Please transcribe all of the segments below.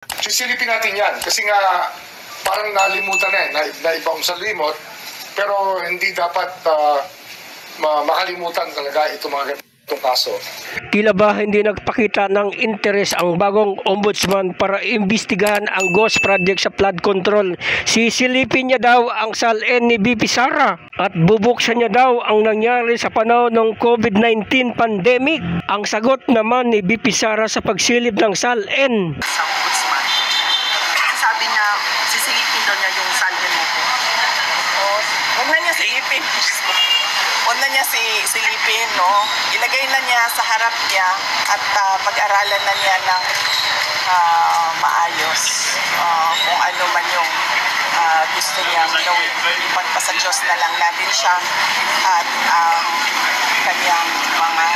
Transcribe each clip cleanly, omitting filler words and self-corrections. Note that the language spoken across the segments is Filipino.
Sisilipin natin yan kasi nga parang nalimutan na naibaong sa limot, pero hindi dapat makalimutan talaga itong mga ganitong kaso. Tila ba hindi nagpakita ng interes ang bagong ombudsman para imbestigahan ang ghost project sa flood control? Sisilipin niya daw ang SALN ni BP Sara at bubuksan niya daw ang nangyari sa panahon ng COVID-19 pandemic. Ang sagot naman ni BP Sara sa pagsilip ng SALN. Sa ombudsman, sabi niya, sisilipin daw niya yung SALN mo po. Huwag na niya silipin. Huwag na niya silipin, no? Ilagay na niya sa harap niya at pag-aralan na niya ng maayos kung ano man yung gusto niyang gawin. Ipagpasa Diyos na lang natin siya at kanyang mga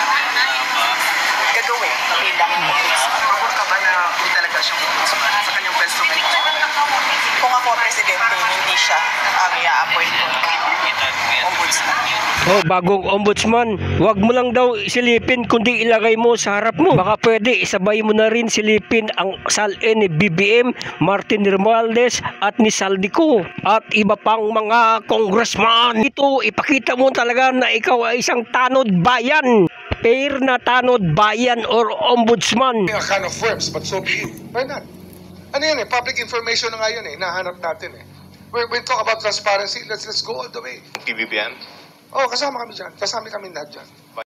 gagawin bilang ombudsman. Pagod ka ba na hindi talaga siyang ombudsman sa kanyang pwesto ngayon? Kung ako presidente, hindi siya ang i-appoint ko ombudsman. Bagong ombudsman, wag mo lang daw silipin kundi ilagay mo sa harap mo. Baka pwede isabay mo na rin silipin ang SALN ni BBM, Martin Romualdez at ni Saldico at iba pang mga congressman. Ito, ipakita mo talaga na ikaw ay isang tanod bayan. Fair na tanod bayan or ombudsman. A kind of worms, but so be it. Why not? Ano yan public information na nga yun nahanap natin We talk about transparency, let's go all the way. PBBM? Oh, kasama kami dyan. Kasama kami lahat dyan.